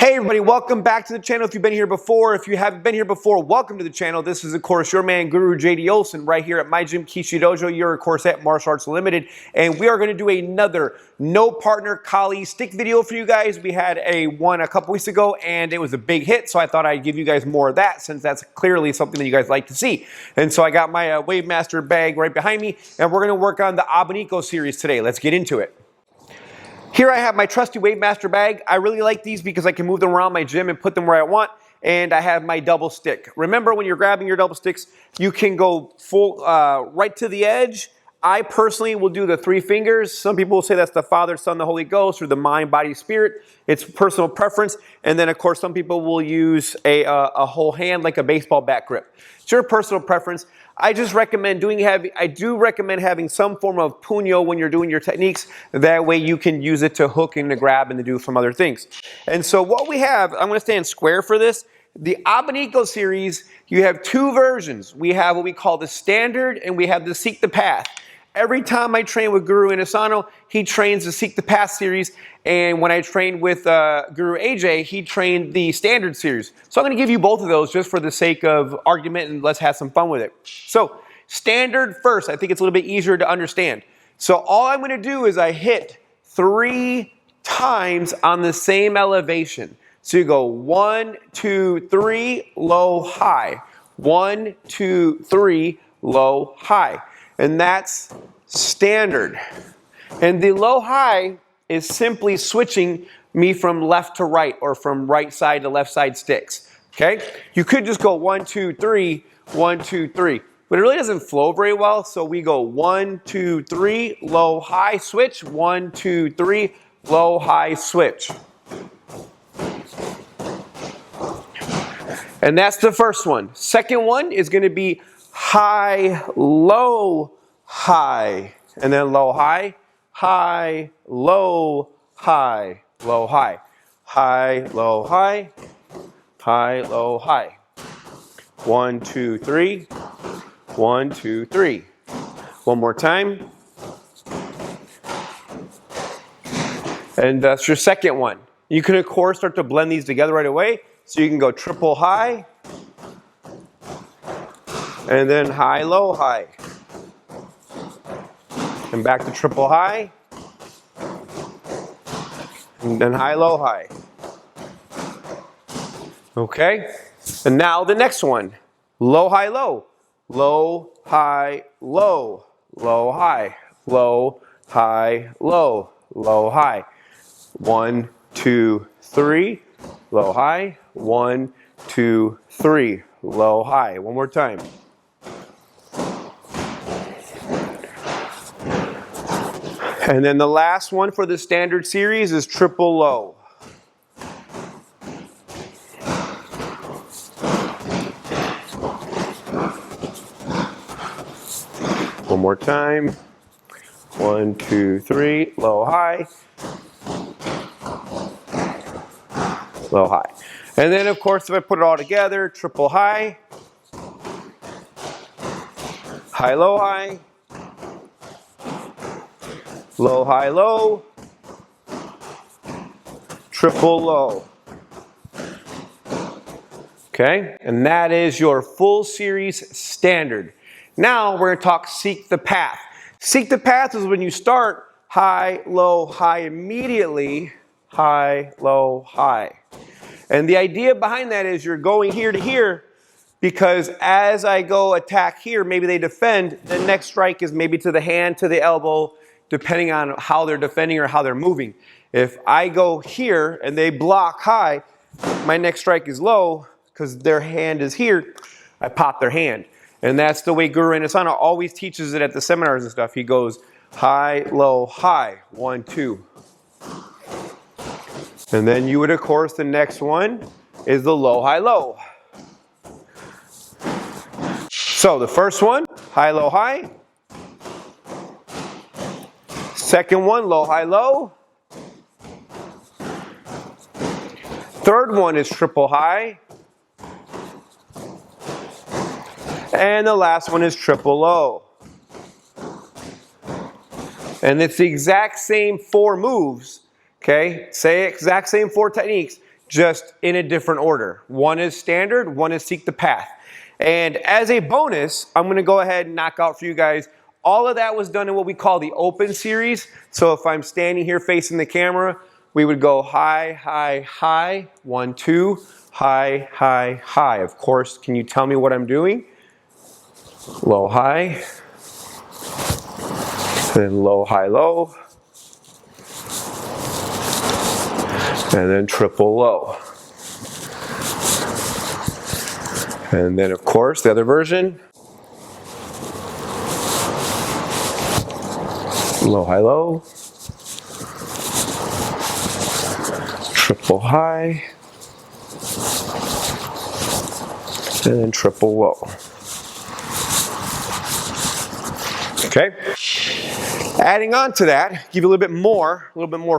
Hey everybody, welcome back to the channel. If you've been here before, if you haven't been here before, welcome to the channel. This is of course your man Guru JD Olson right here at my gym Kishi Dojo. You're of course at Martial Arts Limited, and we are going to do another no partner Kali stick video for you guys. We had one a couple weeks ago and it was a big hit, so I thought I'd give you guys more of that since that's clearly something that you guys like to see. And so I got my Wave Master bag right behind me, and we're going to work on the Abanico series today. Let's get into it. Here I have my trusty Wave Master bag. I really like these because I can move them around my gym and put them where I want. And I have my double stick. Remember, when you're grabbing your double sticks, you can go full right to the edge. I personally will do the 3 fingers. Some people will say that's the Father, Son, the Holy Ghost, or the mind, body, spirit. It's personal preference. And then, of course, some people will use a whole hand like a baseball bat grip. It's your personal preference. I just recommend having some form of puño when you're doing your techniques. That way you can use it to hook and to grab and to do some other things. And so what we have, I'm going to stand square for this. The Abanico series, you have 2 versions. We have what we call the standard and we have the Seek the Path. Every time I train with Guru Inosano, he trains the Seek the Path series. And when I trained with Guru AJ, he trained the standard series. So I'm going to give you both of those just for the sake of argument, and let's have some fun with it. So standard first, I think it's a little bit easier to understand. So all I'm going to do is I hit 3 times on the same elevation. So you go 1, 2, 3, low, high. 1, 2, 3, low, high. And that's standard. And the low high is simply switching me from left to right or from right side to left side sticks. Okay? You could just go 1, 2, 3, 1, 2, 3. But it really doesn't flow very well. So we go 1, 2, 3, low, high, switch. 1, 2, 3, low, high, switch. And that's the first one. Second one is going to be high, low, high, and then low, high, high, low, high, low, high, high, low, high, high, low, high. 1, 2, 3, 1, 2, 3. One more time. And that's your second one. You can of course start to blend these together right away. So you can go triple high, and then high, low, high. And back to triple high. And then high, low, high. Okay? And now the next one. Low, high, low. Low, high, low. Low, high. Low, high, low. Low, high. 1, 2, 3. Low, high. 1, 2, 3. Low, high. One more time. And then the last one for the standard series is triple low. One more time. 1, 2, 3. Low, high. Low, high. And then of course if I put it all together, triple high. High, low, high. Low, high, low, triple low. Okay, and that is your full series standard. Now we're going to talk Seek the Path. Seek the Path is when you start high, low, immediately, high, low, high. And the idea behind that is you're going here to here because as I go attack here, maybe they defend, the next strike is maybe to the hand, to the elbow, depending on how they're defending or how they're moving. If I go here and they block high, my next strike is low because their hand is here, I pop their hand. And that's the way Guru Inosano always teaches it at the seminars and stuff. He goes high, low, high, 1, 2. And then you would, of course, the next one is the low, high, low. So the first one, high, low, high. Second one, low, high, low. Third one is triple high. And the last one is triple low. And it's the exact same 4 moves, okay? Say exact same 4 techniques, just in a different order. One is standard, one is seek the path. And as a bonus, I'm gonna go ahead and knock out for you guys. All of that was done in what we call the open series. So if I'm standing here facing the camera, we would go high, high, high, 1, 2, high, high, high. Of course, can you tell me what I'm doing? Low, high, then low, high, low, and then triple low. And then of course, the other version, low, high, low, triple high, and then triple low. Okay. Adding on to that, give you a little bit more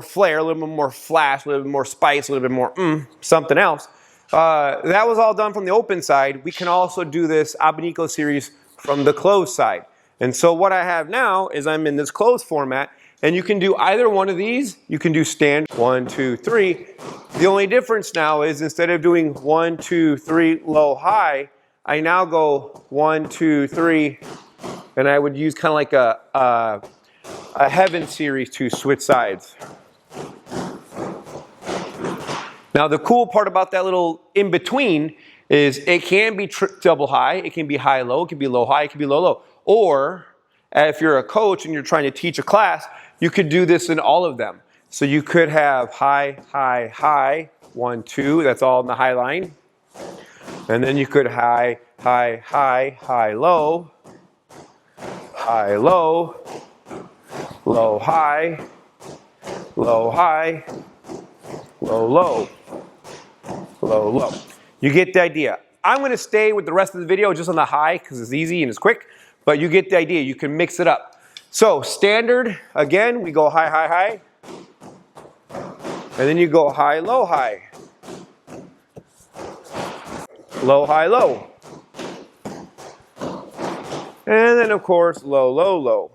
flair, a little bit more flash, a little bit more spice, a little bit more something else. That was all done from the open side. We can also do this Abanico series from the closed side. And so what I have now is I'm in this closed format, and you can do either one of these. You can do stand 1, 2, 3. The only difference now is instead of doing 1, 2, 3, low, high, I now go 1, 2, 3, and I would use kind of like a heaven series to switch sides. Now the cool part about that little in between is it can be double high, it can be high low, it can be low high, it can be low low. Or if you're a coach and you're trying to teach a class, you could do this in all of them. So you could have high, high, high, 1, 2, that's all in the high line. And then you could high, high, high, high, low, high, low, low, high, low, high, low, low, low, low. You get the idea. I'm going to stay with the rest of the video just on the high because it's easy and it's quick, but you get the idea. You can mix it up. So standard, again, we go high, high, high, and then you go high, low, high, low, high, low, and then of course low, low, low,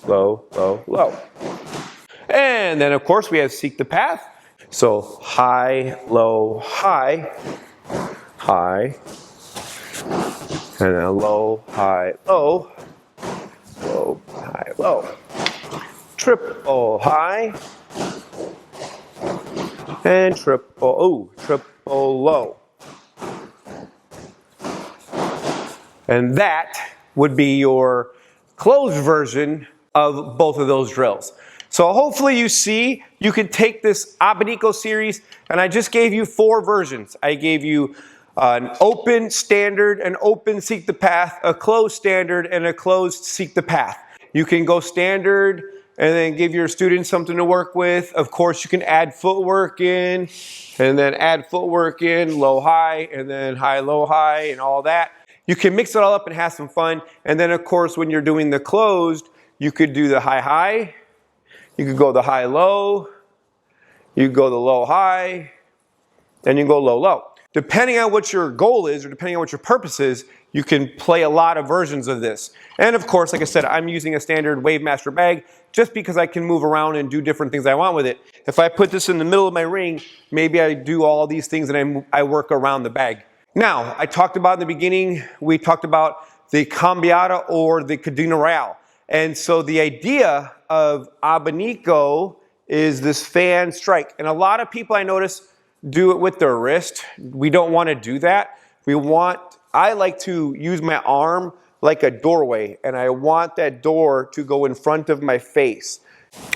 low, low, low. And then of course we have seek the path. So high, low, high, high, and then low, high, low, low, high, low, triple high, and triple low. And that would be your closed version of both of those drills. So hopefully you see, you can take this Abanico series, and I just gave you 4 versions. I gave you an open standard, an open seek the path, a closed standard, and a closed seek the path. You can go standard and then give your students something to work with. Of course, you can add footwork in, and then add footwork in, low, high, and then high, low, high, and all that. You can mix it all up and have some fun. And then of course, when you're doing the closed, you could do the high, high, you could go the high, low, you could go the low, high, and you can go low, low. Depending on what your goal is, or depending on what your purpose is, you can play a lot of versions of this. And of course, like I said, I'm using a standard Wave Master bag just because I can move around and do different things I want with it. If I put this in the middle of my ring, maybe I do all these things and I work around the bag. Now, I talked about in the beginning, we talked about the cambiata or the cadena real. And so the idea of Abanico is this fan strike. And a lot of people I notice do it with their wrist. We don't want to do that. I like to use my arm like a doorway, and I want that door to go in front of my face.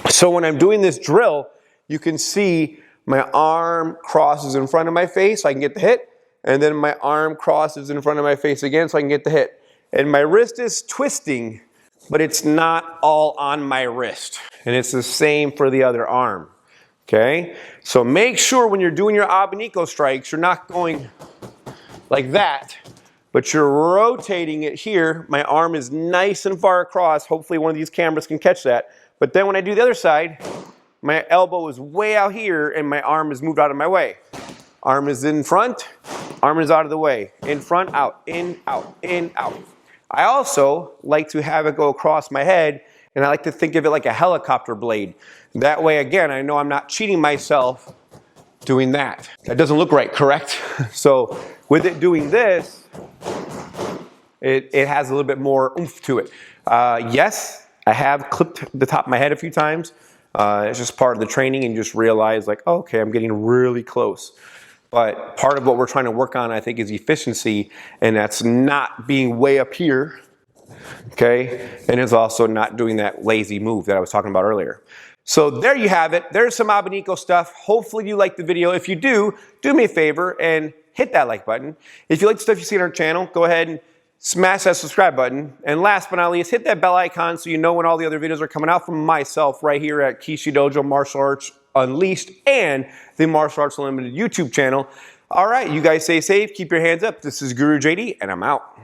So when I'm doing this drill, you can see my arm crosses in front of my face so I can get the hit, and then my arm crosses in front of my face again so I can get the hit. And my wrist is twisting, but it's not all on my wrist. And it's the same for the other arm. Okay? So make sure when you're doing your Abanico strikes, you're not going like that, but you're rotating it here. My arm is nice and far across. Hopefully one of these cameras can catch that. But then when I do the other side, my elbow is way out here and my arm is moved out of my way. Arm is in front, arm is out of the way. In front, out, in, out, in, out. I also like to have it go across my head, and I like to think of it like a helicopter blade. That way, again, I know I'm not cheating myself doing that. That doesn't look right, correct? So with it doing this, it has a little bit more oomph to it. Yes, I have clipped the top of my head a few times. It's just part of the training, and you just realize like, oh, okay, I'm getting really close. But part of what we're trying to work on, I think, is efficiency, and that's not being way up here, okay? And it's also not doing that lazy move that I was talking about earlier. So there you have it. There's some Abanico stuff. Hopefully you liked the video. If you do me a favor and hit that like button. If you like the stuff you see on our channel, go ahead and smash that subscribe button. And last but not least, hit that bell icon so you know when all the other videos are coming out from myself right here at Kishi Dojo Martial Arts Unleashed and the Martial Arts Unlimited YouTube channel. All right, you guys stay safe, keep your hands up. This is Guru JD, and I'm out.